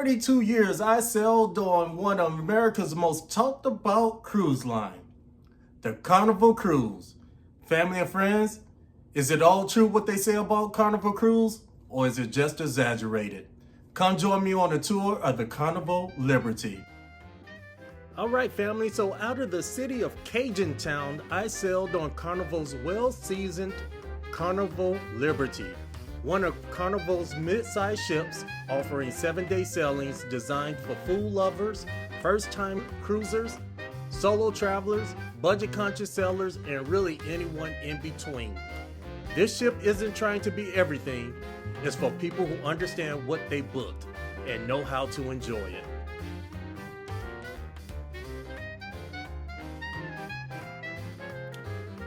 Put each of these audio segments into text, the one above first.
32 years, I sailed on one of America's most talked about cruise line, the Carnival Cruise. Family and friends, is it all true what they say about Carnival Cruise, or is it just exaggerated? Come join me on a tour of the Carnival Liberty. All right, family, so out of the city of Cajun Town, I sailed on Carnival's well-seasoned Carnival Liberty, one of Carnival's mid-sized ships offering 7-day sailings designed for food lovers, first-time cruisers, solo travelers, budget-conscious sailors, and really anyone in between. This ship isn't trying to be everything. It's for people who understand what they booked and know how to enjoy it.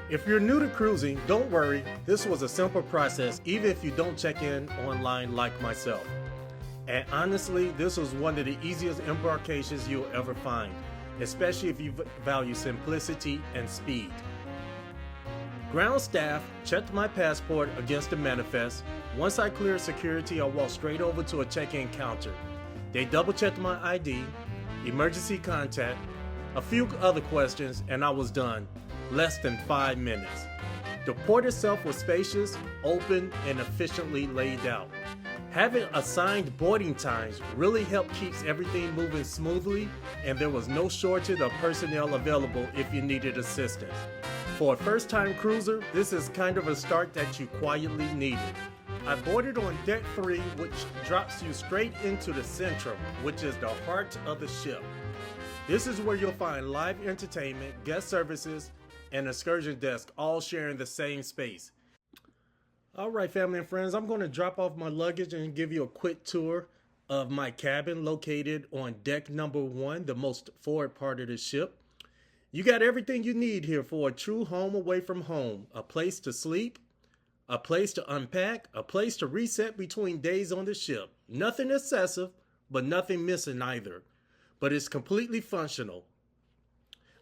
If you're new to cruising, don't worry, this was a simple process even if you don't check in online like myself. And honestly, this was one of the easiest embarkations you'll ever find, especially if you value simplicity and speed. Ground staff checked my passport against the manifest. Once I cleared security, I walked straight over to a check-in counter. They double-checked my ID, emergency contact, a few other questions, and I was done. Less than 5 minutes. The port itself was spacious, open, and efficiently laid out. Having assigned boarding times really helped keeps everything moving smoothly, and there was no shortage of personnel available if you needed assistance. For a first-time cruiser, this is kind of a start that you quietly needed. I boarded on deck 3, which drops you straight into the centrum, which is the heart of the ship. This is where you'll find live entertainment, guest services, and excursion desk all sharing the same space. All right, family and friends, I'm going to drop off my luggage and give you a quick tour of my cabin located on deck number 1, the most forward part of the ship. You got everything you need here for a true home away from home. A place to sleep, a place to unpack, a place to reset between days on the ship. Nothing excessive, but nothing missing either. But it's completely functional.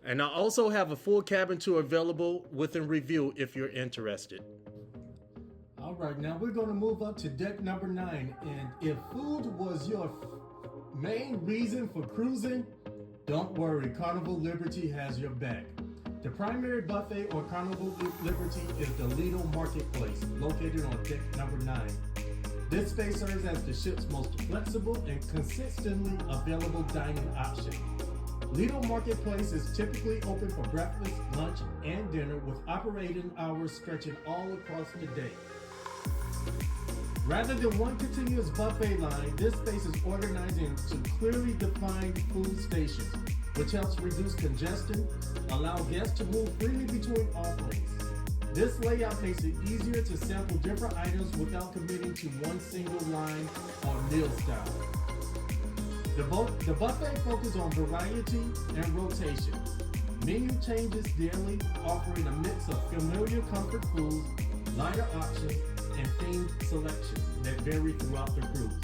And I also have a full cabin tour available within review if you're interested. All right, now we're going to move up to deck number 9. And if food was your main reason for cruising, don't worry, Carnival Liberty has your back. The primary buffet or Carnival Liberty is the Lido Marketplace, located on deck number 9. This space serves as the ship's most flexible and consistently available dining option. Lido Marketplace is typically open for breakfast, lunch, and dinner with operating hours stretching all across the day. Rather than one continuous buffet line, this space is organized into clearly defined food stations, which helps reduce congestion, allow guests to move freely between offerings. This layout makes it easier to sample different items without committing to one single line or meal style. The buffet focuses on variety and rotation. Menu changes daily, offering a mix of familiar comfort foods, lighter options, and themed selections that vary throughout the cruise.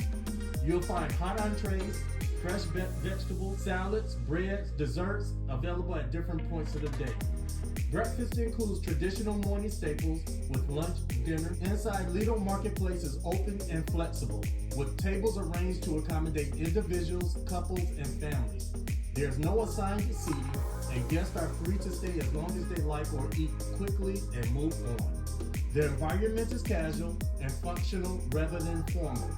You'll find hot entrees, fresh vegetables, salads, breads, desserts available at different points of the day. Breakfast includes traditional morning staples with lunch, dinner. Inside, Lido Marketplace is open and flexible, with tables arranged to accommodate individuals, couples, and families. There's no assigned seating, and guests are free to stay as long as they like or eat quickly and move on. The environment is casual and functional rather than formal.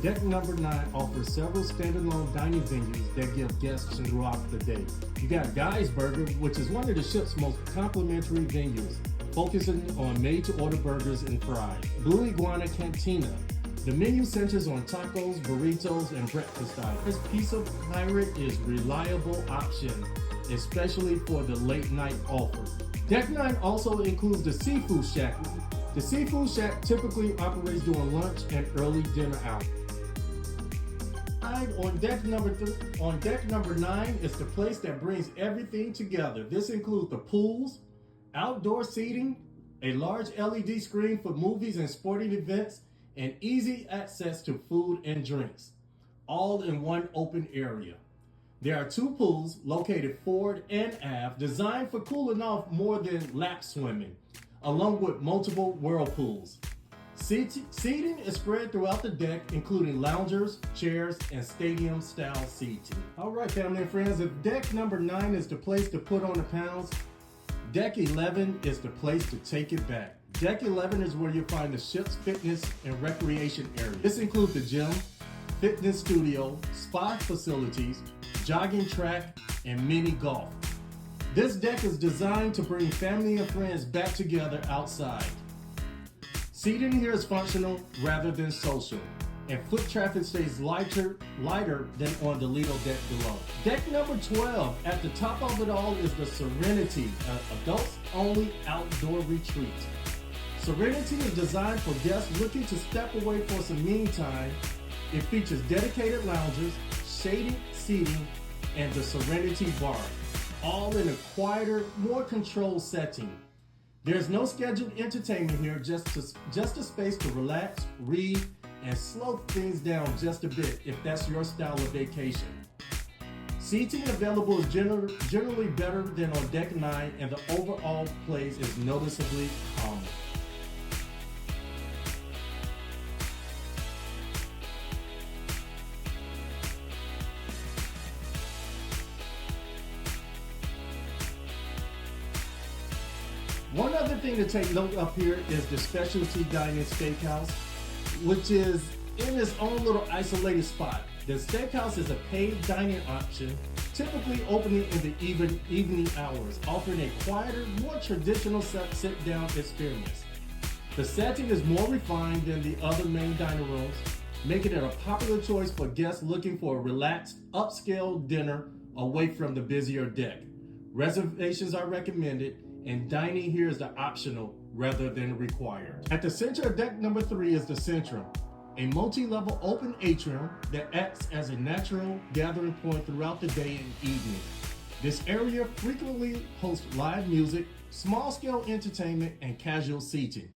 Deck number 9 offers several standalone dining venues that give guests throughout the day. You got Guy's Burger, which is one of the ship's most complimentary venues, focusing on made-to-order burgers and fries. Blue Iguana Cantina. The menu centers on tacos, burritos, and breakfast items. This Pizza Pirate is a reliable option, especially for the late-night offer. Deck 9 also includes the Seafood Shack. The Seafood Shack typically operates during lunch and early dinner hours. On deck number 9 is the place that brings everything together. This includes the pools, outdoor seating, a large LED screen for movies and sporting events, and easy access to food and drinks, all in one open area. There are 2 pools located forward and aft, designed for cooling off more than lap swimming, along with multiple whirlpools. Seating is spread throughout the deck, including loungers, chairs, and stadium-style seating. All right, family and friends, if deck number 9 is the place to put on the pounds, deck 11 is the place to take it back. Deck 11 is where you'll find the ship's fitness and recreation area. This includes the gym, fitness studio, spa facilities, jogging track, and mini golf. This deck is designed to bring family and friends back together outside. Seating here is functional rather than social, and foot traffic stays lighter than on the Lido deck below. Deck number 12, at the top of it all, is the Serenity, an adults-only outdoor retreat. Serenity is designed for guests looking to step away for some me time. It features dedicated loungers, shaded seating, and the Serenity Bar, all in a quieter, more controlled setting. There's no scheduled entertainment here, just a space to relax, read, and slow things down just a bit if that's your style of vacation. Seating available is generally better than on deck 9, and the overall place is noticeably calmer. One other thing to take note up here is the specialty dining steakhouse, which is in its own little isolated spot. The steakhouse is a paid dining option, typically opening in the evening hours, offering a quieter, more traditional sit-down experience. The setting is more refined than the other main dining rooms, making it a popular choice for guests looking for a relaxed, upscale dinner away from the busier deck. Reservations are recommended, and dining here is the optional rather than required. At the center of deck number 3 is the Centrum, a multi-level open atrium that acts as a natural gathering point throughout the day and evening. This area frequently hosts live music, small-scale entertainment, and casual seating.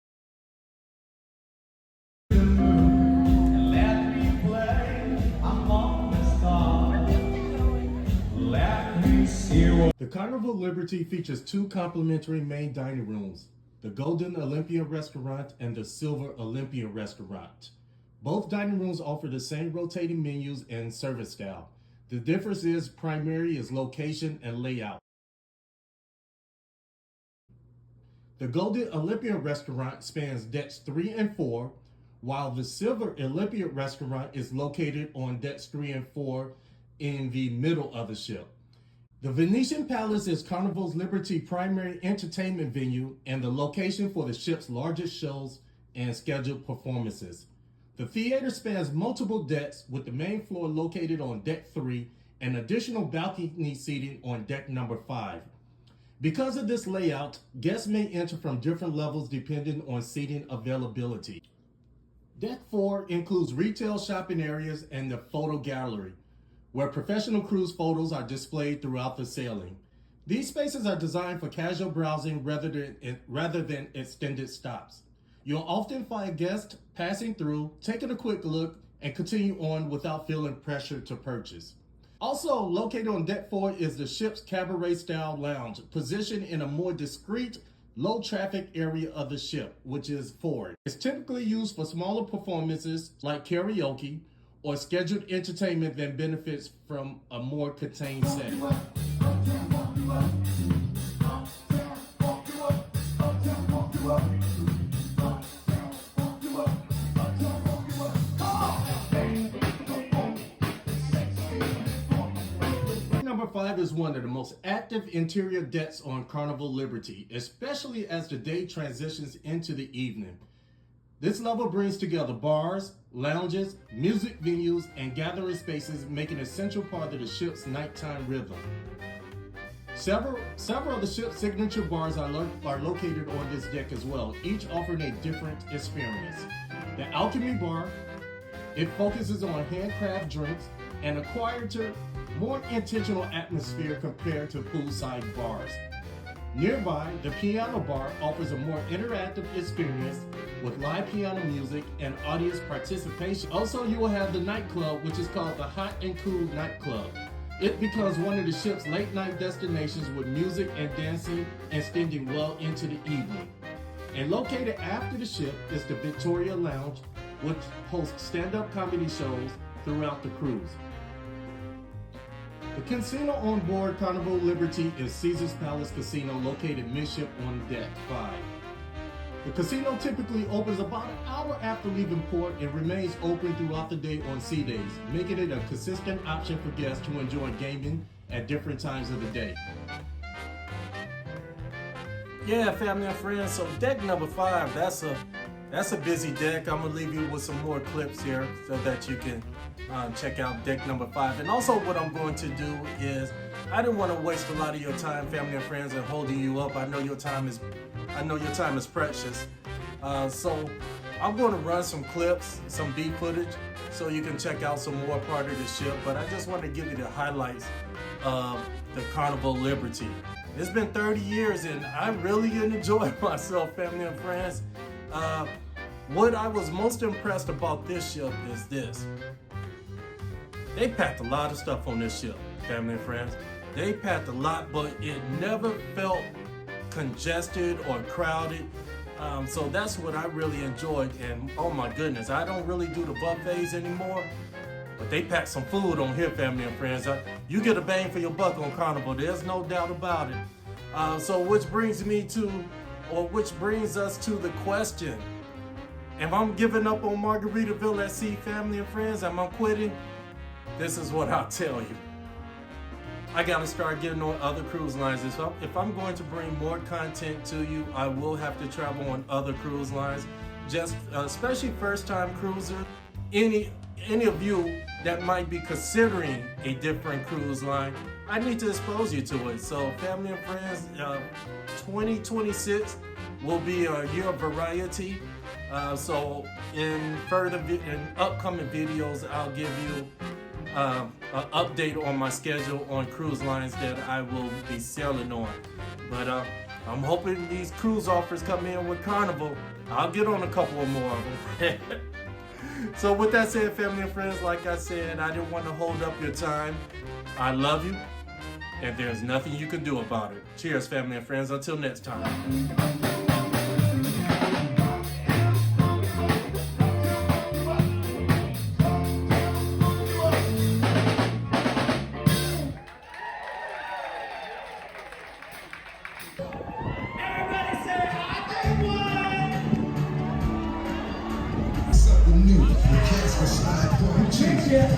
The Carnival Liberty features 2 complimentary main dining rooms, the Golden Olympia Restaurant and the Silver Olympia Restaurant. Both dining rooms offer the same rotating menus and service style. The difference is primary is location and layout. The Golden Olympia Restaurant spans decks 3 and 4, while the Silver Olympia Restaurant is located on decks 3 and 4 in the middle of the ship. The Venetian Palace is Carnival Liberty's primary entertainment venue and the location for the ship's largest shows and scheduled performances. The theater spans multiple decks, with the main floor located on deck 3 and additional balcony seating on deck number 5. Because of this layout, guests may enter from different levels depending on seating availability. Deck 4 includes retail shopping areas and the photo gallery, where professional cruise photos are displayed throughout the sailing. These spaces are designed for casual browsing rather than extended stops. You'll often find guests passing through, taking a quick look, and continue on without feeling pressure to purchase. Also located on deck 4 is the ship's cabaret-style lounge, positioned in a more discreet, low-traffic area of the ship, which is forward. It's typically used for smaller performances like karaoke or scheduled entertainment that benefits from a more contained setting. Number 5 is one of the most active interior decks on Carnival Liberty, especially as the day transitions into the evening. This level brings together bars, lounges, music venues, and gathering spaces, making an essential part of the ship's nighttime rhythm. Several of the ship's signature bars are located on this deck as well, each offering a different experience. The Alchemy Bar, it focuses on handcraft drinks and a quieter, more intentional atmosphere compared to poolside bars. Nearby, the Piano Bar offers a more interactive experience with live piano music and audience participation. Also, you will have the nightclub, which is called the Hot and Cool Nightclub. It becomes one of the ship's late night destinations with music and dancing extending well into the evening. And located after the ship is the Victoria Lounge, which hosts stand-up comedy shows throughout the cruise. The casino on board Carnival Liberty is Caesar's Palace Casino, located midship on deck 5. The casino typically opens about an hour after leaving port and remains open throughout the day on sea days, making it a consistent option for guests who enjoy gaming at different times of the day. Yeah, family and friends, so deck number 5, that's a busy deck. I'm gonna leave you with some more clips here so that you can check out deck number 5. And also what I'm going to do is, I didn't want to waste a lot of your time, family and friends, and holding you up. I know your time is precious. So I'm going to run some clips, some B footage, so you can check out some more part of the ship. But I just want to give you the highlights of the Carnival Liberty. It's been 30 years and I really enjoyed myself, family and friends. What I was most impressed about this ship is this. They packed a lot of stuff on this ship, family and friends. They packed a lot, but it never felt congested or crowded. So that's what I really enjoyed. And oh my goodness, I don't really do the buffets anymore, but they packed some food on here, family and friends. You get a bang for your buck on Carnival, there's no doubt about it. So which brings us to the question. If I'm giving up on Margaritaville at sea, family and friends, am I quitting? This is what I'll tell you. I gotta start getting on other cruise lines. If I'm going to bring more content to you, I will have to travel on other cruise lines. Especially first-time cruiser, any of you that might be considering a different cruise line, I need to expose you to it. So family and friends, 2026 will be a year of variety. So in upcoming videos, I'll give you an update on my schedule on cruise lines that I will be sailing on. But I'm hoping these cruise offers come in with Carnival. I'll get on a couple more of them. So with that said, family and friends, like I said, I didn't want to hold up your time. I love you, and there's nothing you can do about it. Cheers, family and friends. Until next time.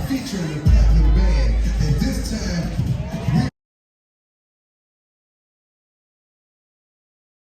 Featuring the platinum band, and this time